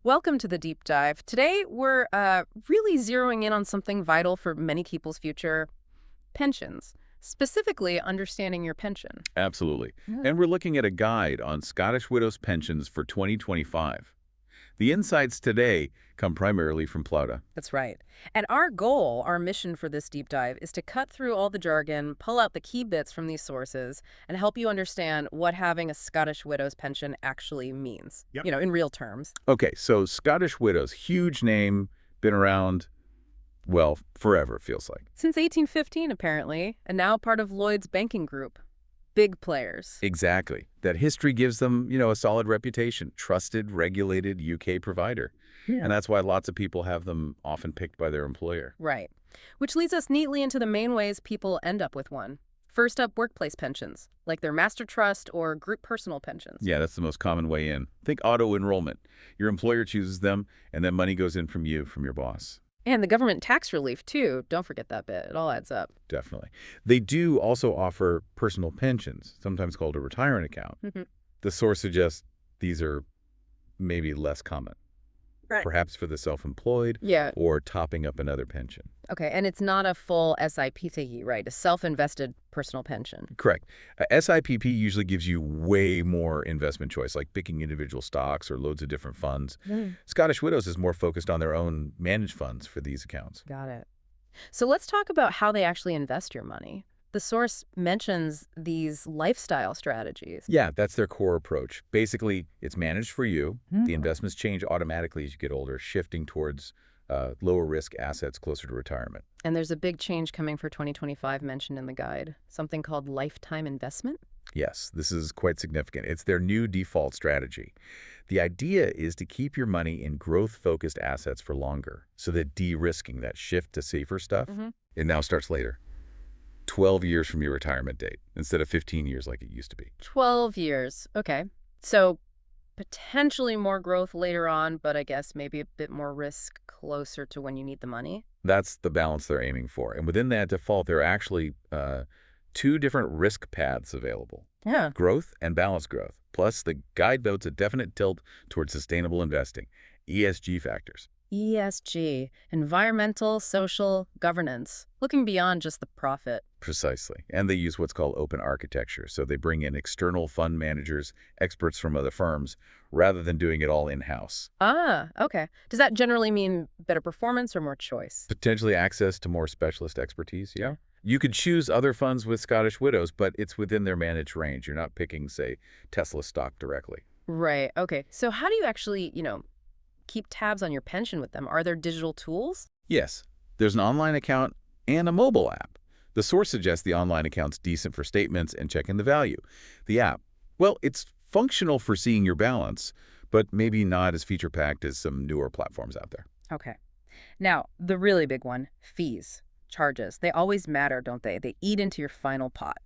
Welcome to the deep dive. Today, we're really zeroing in on something vital for many people's future: pensions, specifically understanding your pension. Absolutely. Yeah. And we're looking at a guide on Scottish widows' pensions for 2025. The insights today come primarily from Plouta. That's right. And our goal, our mission for this deep dive, is to cut through all the jargon, pull out the key bits from these sources, and help you understand what having a Scottish widow's pension actually means, Yep. in real terms. Okay, so Scottish widows, huge name, been around, well, forever, it feels like. Since 1815, apparently, and now part of Lloyds Banking Group. Big players. Exactly. That history gives them, a solid reputation. Trusted, regulated UK provider. Yeah. And that's why lots of people have them often picked by their employer. Right. Which leads us neatly into the main ways people end up with one. First up, workplace pensions, like their master trust or group personal pensions. Yeah, that's the most common way in. Think auto-enrollment. Your employer chooses them, and then money goes in from you, from your boss. And the government tax relief, too. Don't forget that bit. It all adds up. Definitely. They do also offer personal pensions, sometimes called a retirement account. Mhm. The source suggests these are maybe less common, Right. perhaps for the self-employed Yeah. or topping up another pension. Okay. And it's not a full SIP thingy, right? A self-invested personal pension. Correct. SIPP usually gives you way more investment choice, like picking individual stocks or loads of different funds. Scottish Widows is more focused on their own managed funds for these accounts. Got it. So let's talk about how they actually invest your money. The source mentions these lifestyle strategies. Yeah, that's their core approach. Basically, it's managed for you. Mhm. The investments change automatically as you get older, shifting towards lower risk assets closer to retirement. And there's a big change coming for 2025 mentioned in the guide, something called lifetime investment. Yes, this is quite significant. It's their new default strategy. The idea is to keep your money in growth-focused assets for longer, so that de-risking, that shift to safer stuff, Mhm. it now starts later. 12 years from your retirement date, instead of 15 years like it used to be. 12 years. Okay. So potentially more growth later on, but I guess maybe a bit more risk closer to when you need the money. That's the balance they're aiming for. And within that default, there are actually two different risk paths available: Yeah. growth and balanced growth. Plus, the guide notes a definite tilt towards sustainable investing, ESG factors. ESG, environmental, social, governance, looking beyond just the profit. Precisely. And they use what's called open architecture. So they bring in external fund managers, experts from other firms, rather than doing it all in-house. Ah, okay. Does that generally mean better performance or more choice? Potentially access to more specialist expertise, yeah. You could choose other funds with Scottish Widows, but it's within their managed range. You're not picking, say, Tesla stock directly. Right. Okay. So how do you actually, keep tabs on your pension with them? Are there digital tools? Yes, there's an online account and a mobile app. The source suggests the online account's decent for statements and checking the value. The app, well, it's functional for seeing your balance, but maybe not as feature-packed as some newer platforms out there. Okay. Now, the really big one, fees, charges. They always matter, don't they? They eat into your final pot.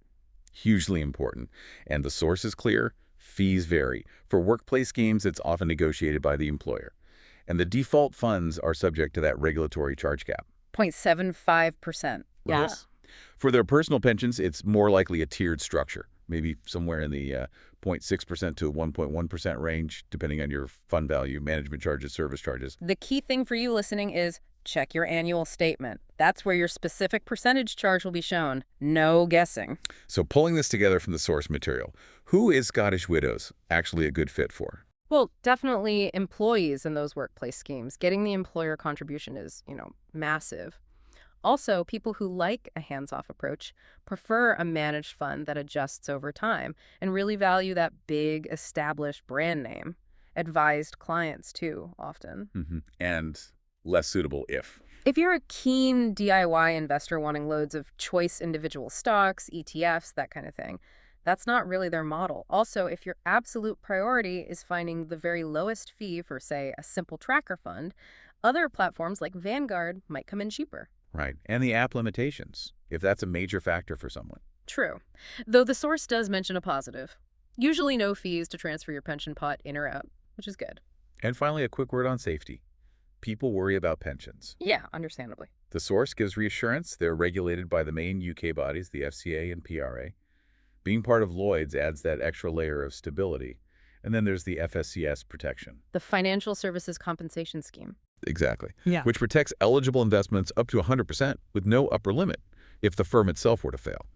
Hugely important. And the source is clear: fees vary. For workplace schemes, it's often negotiated by the employer. And the default funds are subject to that regulatory charge cap. 0.75%. Yes. For their personal pensions, it's more likely a tiered structure, maybe somewhere in the 0.6% to 1.1% range, depending on your fund value, management charges, service charges. The key thing for you listening is check your annual statement. That's where your specific percentage charge will be shown. No guessing. So pulling this together from the source material, who is Scottish Widows actually a good fit for? Well, definitely employees in those workplace schemes. Getting the employer contribution is, massive. Also, people who like a hands-off approach prefer a managed fund that adjusts over time and really value that big, established brand name. Advised clients, too, often. And less suitable if. If you're a keen DIY investor wanting loads of choice individual stocks, ETFs, that kind of thing, that's not really their model. Also, if your absolute priority is finding the very lowest fee for, say, a simple tracker fund, other platforms like Vanguard might come in cheaper. Right. And the app limitations, if that's a major factor for someone. True. Though the source does mention a positive. Usually no fees to transfer your pension pot in or out, which is good. And finally, a quick word on safety. People worry about pensions. Yeah, understandably. The source gives reassurance. They're regulated by the main UK bodies, the FCA and PRA. Being part of Lloyds adds that extra layer of stability. And then there's the FSCS protection. The Financial Services Compensation Scheme. Exactly. Yeah. Which protects eligible investments up to 100% with no upper limit if the firm itself were to fail.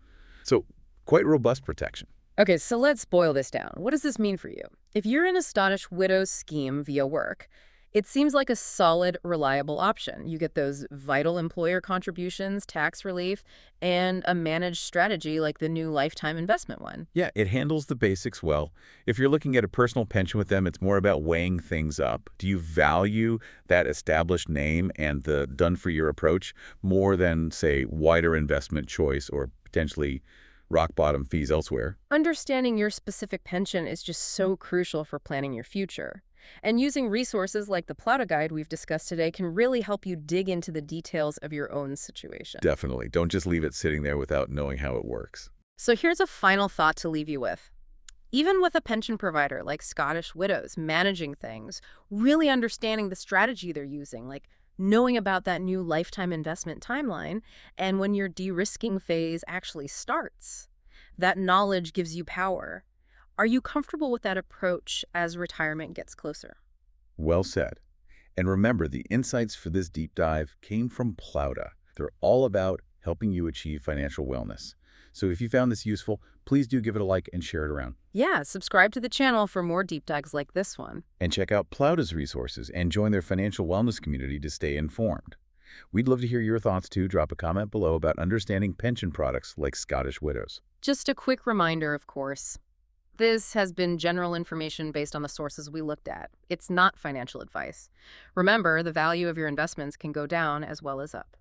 So quite robust protection. Okay, so let's boil this down. What does this mean for you? If you're in a Scottish widow's scheme via work, it seems like a solid, reliable option. You get those vital employer contributions, tax relief, and a managed strategy like the new lifetime investment one. Yeah, it handles the basics well. If you're looking at a personal pension with them, it's more about weighing things up. Do you value that established name and the done-for-you approach more than, say, wider investment choice or potentially rock-bottom fees elsewhere? Understanding your specific pension is just so crucial for planning your future. And using resources like the Plouta Guide we've discussed today can really help you dig into the details of your own situation. Definitely. Don't just leave it sitting there without knowing how it works. So here's a final thought to leave you with. Even with a pension provider like Scottish Widows managing things, really understanding the strategy they're using, like knowing about that new lifetime investment timeline, and when your de-risking phase actually starts, that knowledge gives you power. Are you comfortable with that approach as retirement gets closer? Well said. And remember, the insights for this deep dive came from Plouta. They're all about helping you achieve financial wellness. So if you found this useful, please do give it a like and share it around. Yeah, subscribe to the channel for more deep dives like this one. And check out Plouta's resources and join their financial wellness community to stay informed. We'd love to hear your thoughts too. Drop a comment below about understanding pension products like Scottish Widows. Just a quick reminder, of course. This has been general information based on the sources we looked at. It's not financial advice. Remember, the value of your investments can go down as well as up.